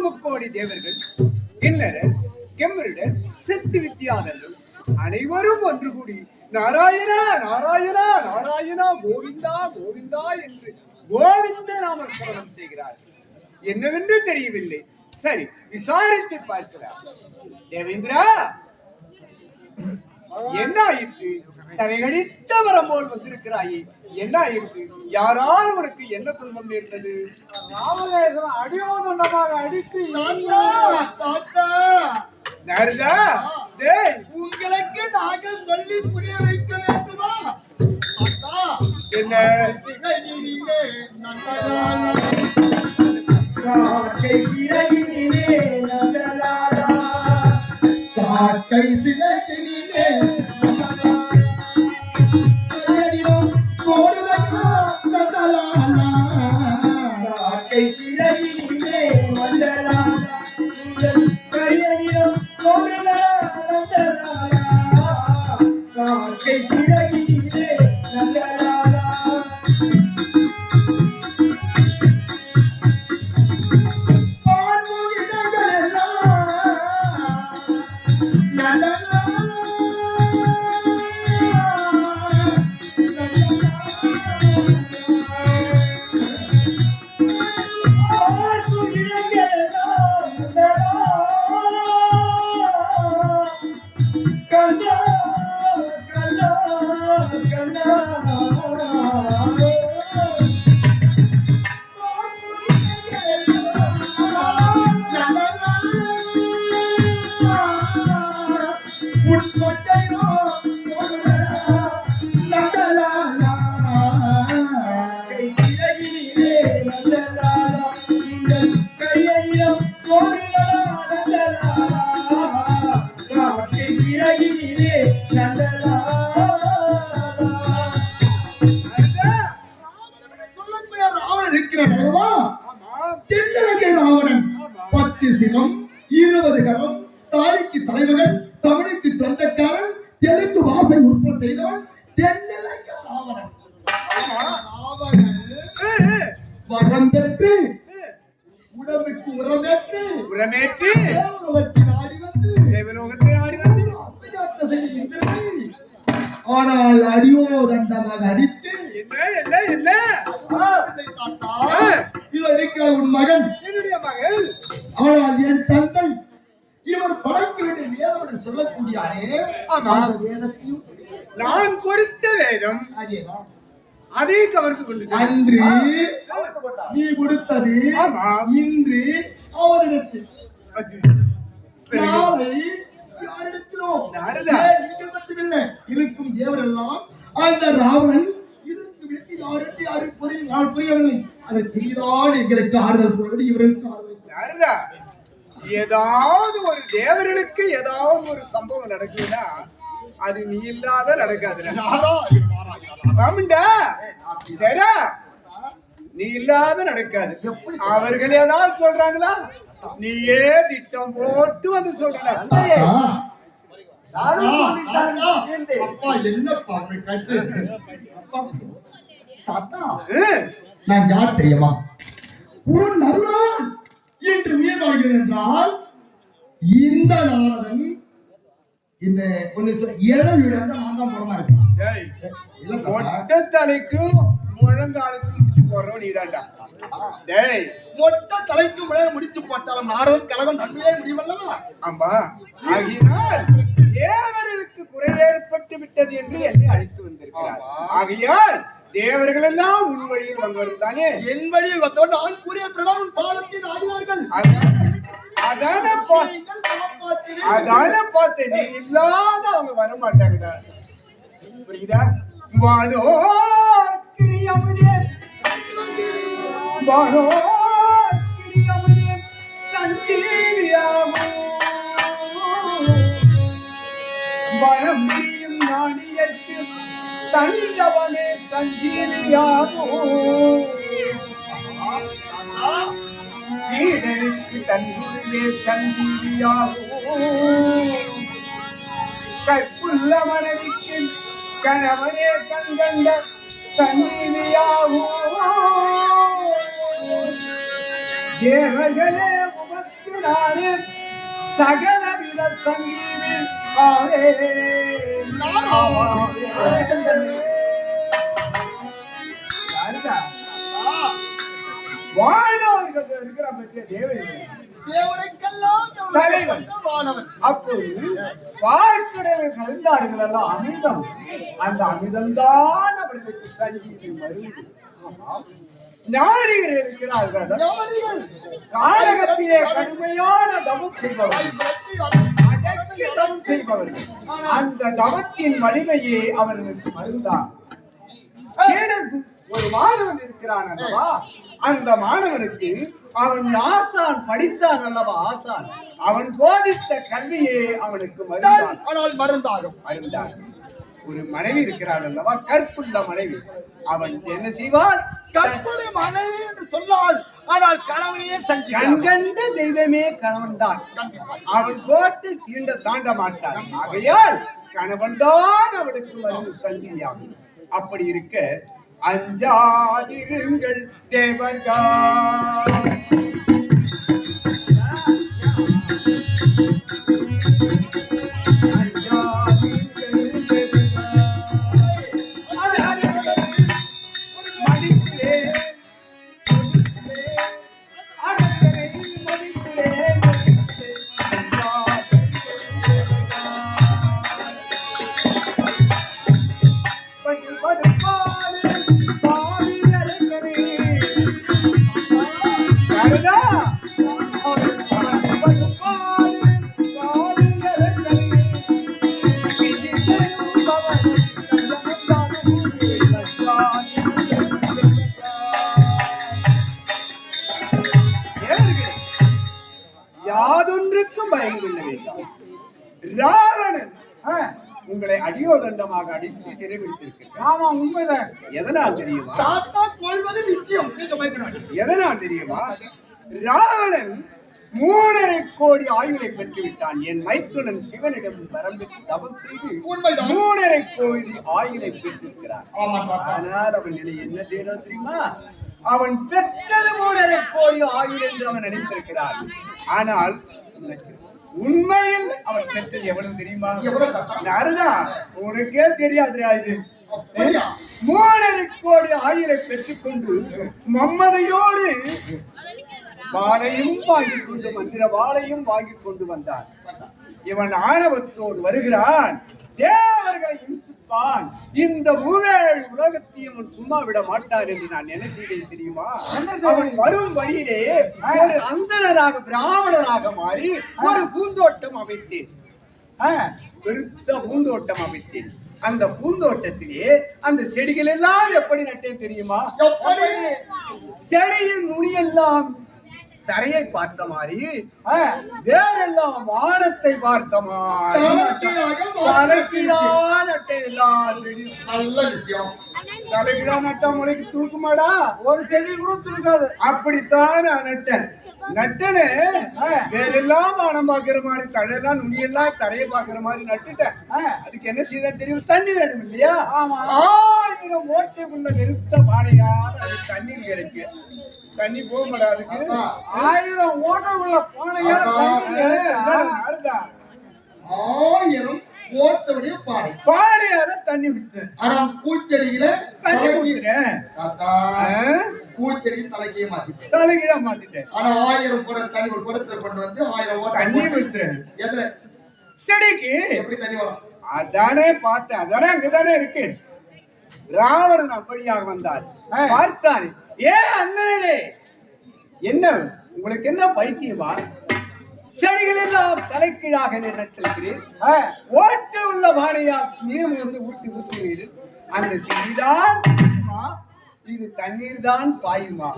முக்கோடி தேவர்கள், கிண்ணறர், கெம்மருடர், சித்தி வித்தியாதர்கள் அனைவரும் ஒன்று கூடி நாராயணா நாராயணா நாராயணா கோவிந்தா கோவிந்தா என்று கோவிந்த நாம ஸ்மரணம் செய்கிறார்கள். என்னவென்று தெரியவில்லை. சரி, விசாரித்து பார்க்கிறார். தேவேந்திரா, என்ன ஆயிற்று? தரைகடித்த வரம் போல் வந்திருக்கிறாயே, என்ன ஆயிற்று? யாரால் உனக்கு என்ன துன்பம் நேர்ந்தது? ராமதேசன் அடியோதண்டமாக அடித்து நாரதா, உங்களுக்கு நாங்கள் சொல்லி புரிய வைக்க வேண்டுமா? என்ன காக்கை சிறகினிலே நந்தலாலா, காக்கை சிறகினிலே காக்கை சிறகினிலே நந்தலாலா, கரியனிடம் கோடலா நந்தலாலா, காக்கை சிறகினிலே நந்தலாலா. ராவணன் 10 சிரம் 20 கரம், தாரிக்கு தலைமகன், தமிழுக்கு சொந்தக்காரன், தெலுங்கு வாசை உற்பத்தி செய்தவன் தென்னிலங்க ராவணன். வரம் பெற்று உடம்புக்கு உரமேற்று தேவலோகத்தை நாடி வந்து ஆனால் அடியோதண்டமாக அடித்து இருக்கிற உன் மகன், ஆனால் என் தந்தை இவர் படைக்க வேண்டிய வேதம் சொல்லக்கூடியானே, நான் கொடுத்த வேதம் அதை கவர்ந்து கொண்டு அன்று நீ கொடுத்தது இன்று அவரிடத்தில், நாளை யாரிடத்திலோ நீங்கள் மட்டுமில்லை இருக்கும் தேவரெல்லாம் அந்த ராவணன் இருந்து விடுத்து யாருக்கு யாரு புரியவில்லை. அதற்கு நீதான் எங்களுக்கு ஆறுதல் கூறவில்லை, இவருக்கு ஆறுதல். ஏதாவது ஒரு தேவர்களுக்கு ஏதாவது ஒரு சம்பவம் நடக்குதுன்னா அது நீ இல்லாத நடக்காது. நீ இல்லாத நடக்காது. அவர்கள் ஏதாவது சொல்றாங்களா, நீயே திட்டம் போட்டு வந்து சொல்ற. நான் யார் தெரியுமா? உன் அருளால் என்று உயிர் வாழ்கிறேன் என்றால் இந்த நாரதன் இந்த மொட்டை தலைக்கும் முழங்காலுக்கும் முடிச்சு போடுறோம் நீதாண்டா. மொட்டை தலைக்கு முடிச்சு போட்டாலும் நாரதன் கலகம் நன்மையே முடிவல்லவா? ஆமா, ஆகினால் தேவர்களுக்கு குறை ஏற்பட்டு விட்டது என்று என்னை அழைத்து வந்திருக்கிறார். ஆகையால் தேவர்கள் எல்லாம் உன் வழியில் வந்தவர்கள் தானே. என் வழியில் வந்தவன் நான் கூறிய பிரதான பாலத்தில் ஆடினார்கள். அதான பார்த்தேன், நீ இல்லாத அவங்க வர மாட்டாங்கடா. புரியுதா? வானோ கிரியமுதே வானோ கிரியமுதே சஞ்சீவியாகும் வனம் பிரியும் நாணியற்கு தனிந்தவனே சஞ்சீவியாகும் சீடனுக்கு தன்னுள்ளே சஞ்சீவியாகும் கற்புள்ள மனைவிக்கு கணவனே கண்கண்ட சந்நிதியாகும் தேவர்களே உமக்கு நானே சகலவித சங்கீதி ஆவே வாழ்ந்தவர்கள் இருக்கிற பற்றிய தலைவன் அப்போது வாழ்க்கையில் கலந்தார்கள் எல்லாம் அமிர்தம் அந்த அமிர்தம்தான் அவர்களுக்கு சங்கீதி மருந்து ஞானிகள் இருக்கிறார்கள் காலகத்திலே கடுமையான தவம் செய்பவர்கள் அந்த தவத்தின் வலிமையே அவர்களுக்கு மருந்தான் ஒரு மாணவன் இருக்கிறான் அல்லவா அந்த மாணவனுக்கு அவன் ஆசான் படித்தான் அல்லவா ஆசான் அவன் போதித்த கல்வியே அவனுக்கு மருந்தாகும் ஒரு மனைவி இருக்கிறாள் அல்லவா கற்புள்ள மனைவி அவன் என்ன செய்வான் கற்புடைய மனைவி என்று சொன்னால் ஆனால் கணவனையே கண்கண்ட தெய்வமே கணவன் தான் அவன் போட்டு தீண்ட தாண்ட மாட்டான் ஆகையால் கணவன் தான் அவனுக்கு மருந்து சங்கிலியாகும் அப்படி இருக்க அஞ்சாதிருங்கள் தேவர்கள் யாதொன்றுக்கும் பயங்கொள்ள வேண்டாம் ராவணன் உங்களை அடியோதண்டமாக அடித்து சிறைபிடித்திருக்கிறார் ஆமா உண்மைதான் எதனால் தெரியுமா தாத்தா கொள்வது நிச்சயம் எதனால் தெரியுமா ராவணன் 3.5 கோடி ஆயுளை பெற்று விட்டான் என் மைத்துனன் சிவனிடம் வரம்பெற்று தவம் செய்து 3.5 கோடி ஆயுளை பெற்றிருக்கிறார் ஆனால் அவன் நிலை என்ன செய்யணும் தெரியுமா அவன் பெற்றது 3.5 கோடி ஆயுள் என்று அவன் நினைத்திருக்கிறான் ஆனால் உண்மையில் அவன் பெற்றது எவ்வளவு தெரியுமா நாரதா உனக்கே தெரியாது இது 3.5 கோடி ஆயுளை பெற்றுக் கொண்டு மம்மதையோடு வாளையும் வாங்கிக் கொண்டு மந்திர வாளையும் வாங்கிக் கொண்டு வந்தான் இவன் ஆணவத்தோடு வருகிறான் தேவர்களை இன்சிப்பான் இந்த 3 உலகத்தையும் சும்மா விட மாட்டார் என்று நான் என்ன செய்தேன் தெரியுமா அவன் வரும் வழியிலே ஒரு அந்தணராக பிராமணனாக மாறி ஒரு பூந்தோட்டம் அமைத்தேன் பெருத்த பூந்தோட்டம் அமைத்தேன் அந்த பூந்தோட்டத்திலே அந்த செடிகள் எல்லாம் எப்படி நட்டேன் தெரியுமா செடியின் நுனியெல்லாம் தரையை பார்த்த மாதிரி வேறெல்லாம் வானத்தை பார்த்த மாதிரி நல்ல விஷயம் தலைகிழா நட்டா முளைக்கு தூக்குமாடா ஒரு செடி கூட தூக்காது அப்படித்தான் நான் நட்டனே வேறெல்லாம் வானம் பாக்குற மாதிரி தடையெல்லாம் நுனியெல்லாம் தரையை பாக்குற மாதிரி நட்டுட்டேன் அதுக்கு என்ன செய்த தெரியும் தண்ணி வேணும் இல்லையா 1000 ஓட்டைக்குள்ள நிறுத்த பானையார் அது தண்ணீர் கிடைக்கு தண்ணி போக மாட்டாதுக்கு 1000 ஓட்டைக்குள்ள பானையார் 1000 ஓட்டவுடைய பானையார தண்ணி விட்டு ஆனா பூச்செடியில தண்ணி விட்டுறேன் பூச்செடி தலைக்கே மாத்திட்டேன் தலைகீழா மாத்திட்டேன் ஆனா 1000 குடம் தண்ணி ஒரு குடத்துல கொண்டு வந்து 1000 ஓட்ட தண்ணி விட்டுறேன் எதுல செடிக்கு எப்படி தண்ணி வரும் அதானே பார்த்தேன் அதானே அங்கதானே இருக்கு ராவணன் அப்படியாக வந்தார் பார்த்தார் அண்ணே என்ன உங்களுக்கு என்ன பைத்தியமா செடிகள் எல்லாம் தலைக்கீழாக நட்டிருக்கிறேன் ஓட்டு உள்ள பானையா நீர் வந்து ஊற்றுவீர் அந்த செடிதான் இது தண்ணீர் தான் பாயுமா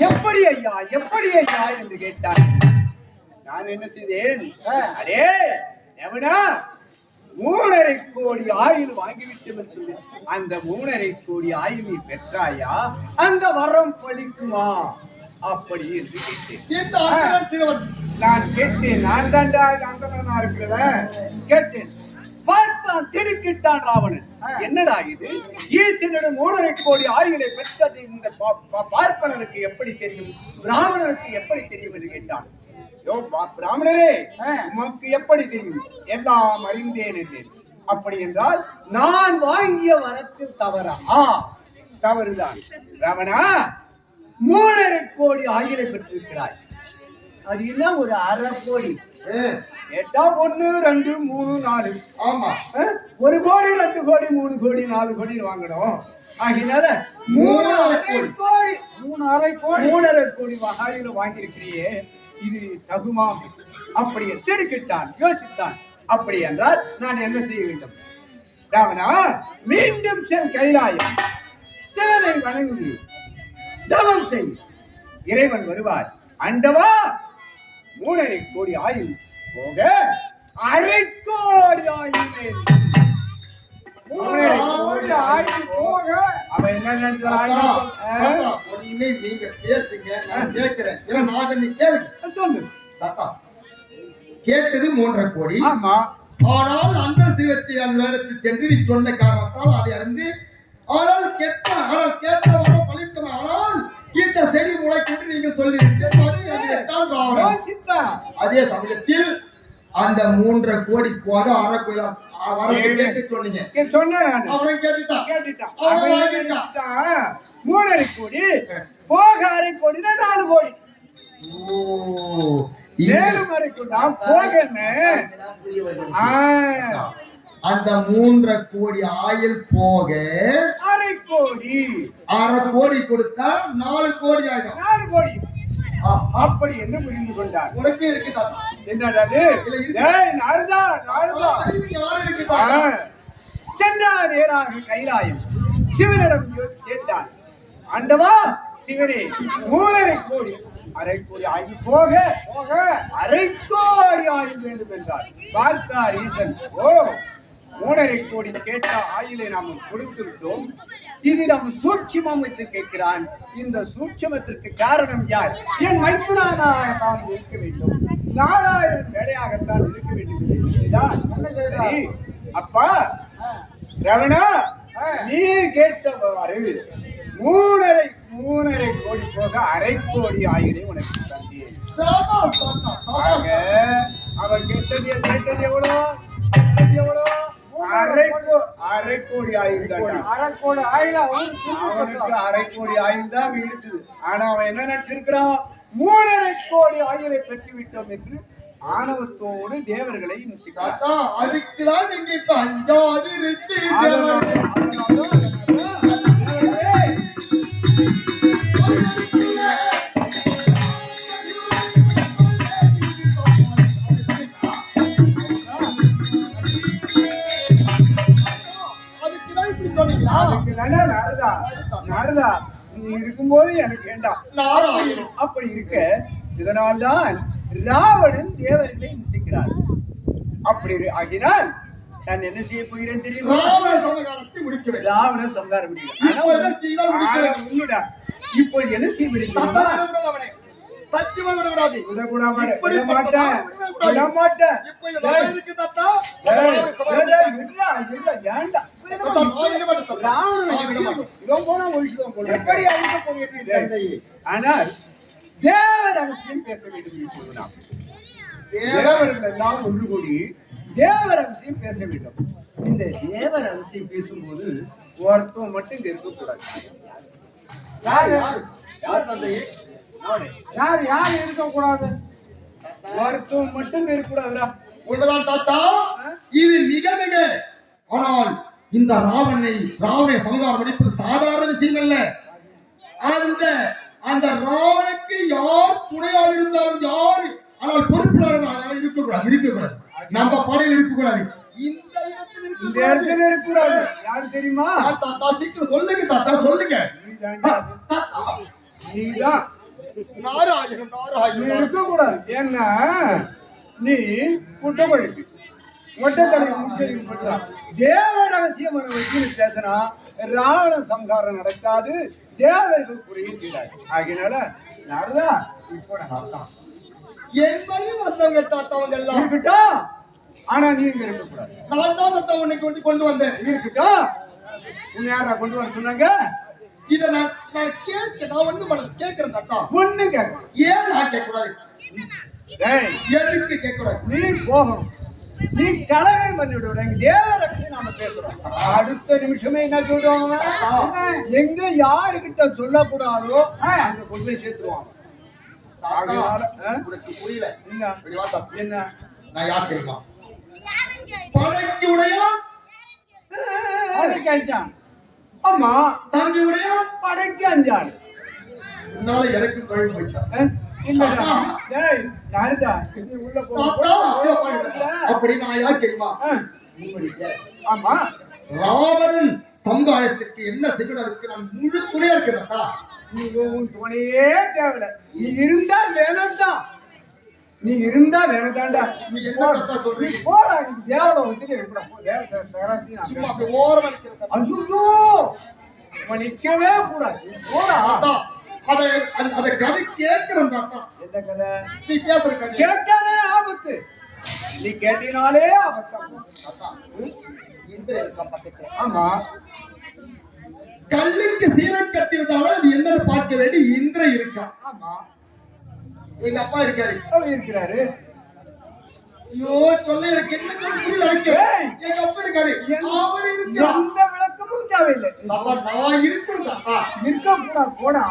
எப்படி ஐயா என்று கேட்டார் நான் என்ன செய்தேன் அடே எவனா 3.5 கோடி ஆயுள் வாங்கிவிட்டவன் சொல்லி அந்த 3.5 கோடி ஆயுளை பெற்றாயா அந்த வரம் பலிக்குமா அப்படி என்று கேட்டேன் நான் கேட்டேன் நான் தாண்டா அந்தனா இருக்கிறவன் கேட்டேன் பார்த்தான், திடுக்கிட்டான் ராவணன். என்னடா இது? ஈசனிடம் 3.5 கோடி ஆயுளை பெற்றது இந்த பார்ப்பனருக்கு எப்படி தெரியும், பிராமணருக்கு எப்படி தெரியும் என்று கேட்டான். பிராமணரே, உமக்கு எப்படி தெரியும்? எல்லாம் அறிந்தேன் என்றேன். அப்படி என்றால் நான் வாங்கிய வரத்தில் தவறா? தவறுதான். ராவணா, 3.5 கோடி ஆயுளை பெற்றிருக்கிறாய். அது என்ன ஒரு 1/2 கோடி? கேட்டா 1, 2, 3, 4. ஆமா, 1 கோடி, 2 கோடி, 3 கோடி, 4 கோடி வாங்கணும். ஆகினால 3.5 கோடி 3.5 கோடி ஆயுளை வாங்கியிருக்கிறியே, இது தகுமா? அப்படியே திடுக்கிட்டான், யோசித்தான். அப்படி என்றால் நான் என்ன செய்ய வேண்டும்? ராவணா, மீண்டும் செல் கைலாயம், சிவனை வணங்கி தவம் செய், இறைவன் வருவார். அண்டவா, 3.5 கோடி ஆயுள் போக 1/2 கோடி ஆயுள். அவன் என்ன நினைச்சான்? நீங்க பேசுங்க, நான் கேட்கிறேன். நான் கேள்வி கேட்டது 3.5 கோடி. ஆமா. ஆனால் அந்த சிறுவத்தை வேடத்து சென்று நீ சொன்ன காரணத்தால் அதை அறிந்து, ஆனால் கேட்ட வரம் பலிக்கும். ஆனால் இந்த செடி முளைக்கொண்டு நீங்கள் சொல்லிவிட்டு அதே சமயத்தில் அந்த 3.5 கோடி போக 1/2 கோடி வரத்து கேட்டு சொன்னீங்க. அவன் கேட்டுட்டான். 3.5 கோடி போக 1/2 கோடி 4 கோடி. 7 அந்த 3.5 கோடி ஆயில் போக 1/2 கோடி. 1/2 கோடி கொடுத்தா 4 கோடி ஆயிடும். 4 கோடி. அப்படி என்ன புரிந்து கொண்டார்? உனக்கு இருக்கு தாத்தா. என்னடாது? நாரதா சென்றார் நேராக கைலாயம். சிவனிடம் கேட்டான். ஆண்டவா சிவனே, 3.5 கோடி 1/2 கோடி ஆயுள் போக 1/2 கோடி ஆயுள் வேண்டும் என்றார். பார்த்தார் ஈசன். 3.5 கோடி கேட்ட ஆயுளை நாம் கொடுத்து விட்டோம். இது நாம் சூட்சுமம் வைத்து கேட்கிறான். இந்த சூட்சுமத்திற்கு காரணம் யார்? என் மைத்துனானாகத்தான் இருக்க வேண்டும், நாராயணன் வேலையாகத்தான் இருக்க வேண்டும். அப்பா ரவணா, நீ கேட்டவாறு 3.5 கோடி போக 1/2 கோடி ஆயுளை உனக்கு தந்தேன். அவன் கேட்டது எவ்வளோ? 1/2 கோடி ஆயுள் தான். 1/2 கோடி ஆயுள் அவனுக்கு 1/2 கோடி ஆயுள் தான் இருக்குது. ஆனா அவன் என்ன நினைச்சிருக்கிறான்? 3.5 கோடி ஆயுளை பெற்று விட்டோம் என்று ஆணவத்தோடு தேவர்களை இம்சிக்கிறான். அதுக்குதான் நீங்க இப்ப அஞ்சாது இருக்கு. நாரதா, நீ இருக்கும்போது எனக்கு வேண்டாம். அப்படி இருக்க இதனால்தான் ராவணன் தேவர்களை இம்சிக்கிறார். அப்படி ஆகினால் நான் என்ன செய்ய போகிறேன் தெரியுமா? ராவண சம்ஹாரம் முடியும். இப்போ என்ன செய்ய முடியும்? சத்தியமா விடக்கூடாது. ஆனால் தேவ ரகசியம் பேச வேண்டும் என்று சொன்னான். தேவர்கள் எல்லாம் ஒன்று கூடி தேவ ரகசியம் பேச வேண்டும். இந்த தேவ ரகசியம் பேசும்போது ஒருத்தம் மட்டும் இங்க இருக்கக்கூடாது. யார் இருக்கக்கூடாது? ஒருத்தம் மட்டும் இருக்கக்கூடாதுடா. உள்ளதான் தாத்தா, இது மிக மிக. ஆனால் இந்த ராவணை சமகாரம் அடிப்பது சாதாரண விஷயம் அல்ல. அந்த ராவனுக்கு யார் துணையாக இருந்தாலும் யாரு, ஆனால் பொறுப்பாளர்கள் இருக்கக்கூடாது. நம்ம படையில் இருக்கக்கூடாது. இந்த இடத்துல இருக்கக்கூடாது. யாரு தெரியுமா? தாத்தா சீக்கிரம் சொல்லுங்க தாத்தா, சொல்லுங்க. நீதான் இருக்கக்கூடாது. ஏன்னா நீ குட்டமொழிக்கு தேவ ரகசியம் பேசினா ராவண சம்ஹாரம் நடக்காது, தேவர்கள் குறைய தீராது. ஆகினால நாரதா இப்போ என்பதை வந்தவங்க தாத்தாவங்க எல்லாம் இருக்கட்டும். ஆனா நீ இங்க இருக்கக்கூடாது. நான் தான் தத்தா உன்னை கொண்டு வந்தேன். இருக்கட்டும். உன்னை யாரா கொண்டு வர சொன்னாங்க? இத நான் ஒண்ணு பண்ண கேட்கிறேன் தத்தா. ஒண்ணு கேட்க. ஏன் நான் கேட்கக்கூடாது? டேய், எதுக்கு கேட்கக்கூடாது? நீ போகணும். நீ கலகம் பண்ணிவிடுற தேவரட்சி நாம பேசுறோம். அடுத்த நிமிஷமே என்ன சொல்லுவாங்க? எங்க யாருக்கிட்ட சொல்லக்கூடாதோ அங்க கொண்டு போய் சேர்த்துருவாங்க. உனக்கு புரியல என்ன? என்ன? நான் யார் தெரியுமா? படைக்கு உடையா ஆமா, தம்பி உடையா படைக்கு அஞ்சாடு. உன்னால எனக்கு கழுவு போய்த்தான். அப்படி நான் யார் தெரியுமா? ஆமா, ராவணன் சமுதாயத்திற்கு என்ன செய்யணும் அதுக்கு நான் முழு துணையா இருக்கிறதா? துணையே தேவையில்ல. நீ இருந்தா வேணாம்தான். நீ இருந்தா வேணாம்தான்டா. நீ என்ன கத்தா சொல்றீங்க? போடா, நீ தேவலை வந்து சும்மா அப்படி ஓரமா நிக்கிறதா? ஐயோ, நிக்கவே கூடாது. போடா. அத கதை கேட்கிறேன் தாத்தா. எந்த கதை? நீ பேசுற கதை கேட்டாலே ஆபத்து. நீ கேட்டினாலே ஆபத்து. இந்திர இருக்கா பக்கத்துல? ஆமா, கல்லுக்கு சீலை கட்டியிருந்தாலும் அது என்னன்னு பார்க்க வேண்டி இந்திர இருக்கா. ஆமா, எங்க அப்பா இருக்காரு. அவர் இருக்கிறாரு. ஐயோ சொல்ல எனக்கு என்ன சொல்ல புரியல. எனக்கு எங்க அப்பா இருக்காரு. அவர் இருக்கிறார். எந்த விளக்கமும் தேவையில்லை. தாத்தா நான் இருக்கணும் தாத்தா. இருக்கக்கூடாது. போடா.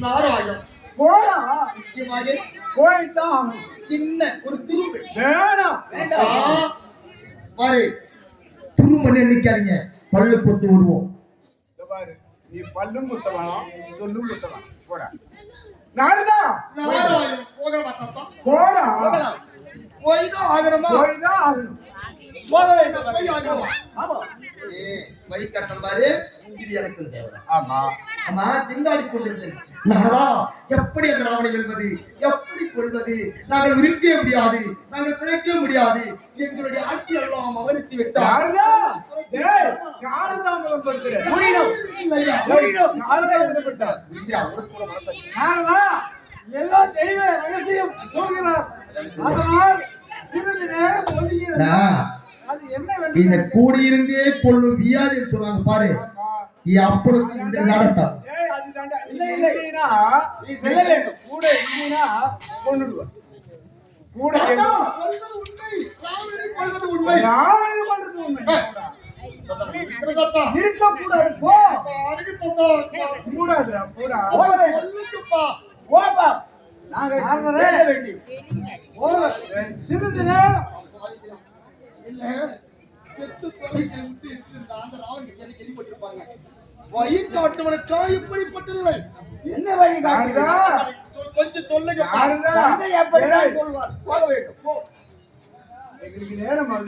நாராயம் போடா. நிச்சயமாக போய்தான் சின்ன ஒரு திருப்பு வேணாம். பாரு, துருமணி நிக்காதீங்க, பல்லு போட்டு விடுவோம். பாரு, நீ பல்லும் குத்தலாம், சொல்லும் குத்தலாம். போடா. நாரதா, நாராயம் போகலாம் தாத்தா. போடா. போய்தான் ஆகணுமா? போய்தான் ஆகணும். போக வேண்டும். போய் ஆகணுமா? ஆமா. வழி கட்டல் பாரு, இது எனக்கு தேவை. ஆமா, ஆமா, திண்டாடி கொண்டிருந்தேன். நாரதா, எப்படி அந்த ராவணை வெல்வது, எப்படி கொள்வது? நாங்கள் இருக்கவே முடியாது, நாங்கள் பிழைக்க முடியாது. எங்களுடைய ஆட்சி எல்லாம் அவருக்கு விட்டார். நாரதா, டேய், காலதாமதம் படுத்துற. புரியணும். காலதாமதம் படுத்தார். இல்லையா? அவருக்கு கூட மனசாட்சி. நாரதா, எல்லா தெய்வ ரகசியம் சொல்கிறார். அதனால் சிறிது நேரம் ஒதுங்கிறார். அது என்ன? இந்த கூடியிருந்தே கொள்ளும் வியாதி சொல்லுவாங்க பாரு. அப்படி இந்த நடத்தம். நீ செல்ல வேண்டும். கூட இருந்தீனா கொன்னுடுவார். கூட உண்மை. இருக்கக்கூடாது. போ. கூடாதுடா. போடா. போப்பா. சிறிது நேரம் இல்ல செத்து தொலைச்சு விட்டு அந்த ராவணன் கேள்விப்பட்டிருப்பாங்க. வழிகாட்டுவனுக்கா இப்படிப்பட்டதில்லை. என்ன வழி காட்டுதா? கொஞ்சம் சொல்லுங்க. எப்படிதான் சொல்வார்? போக வேண்டும். போ. எங்களுக்கு நேரம்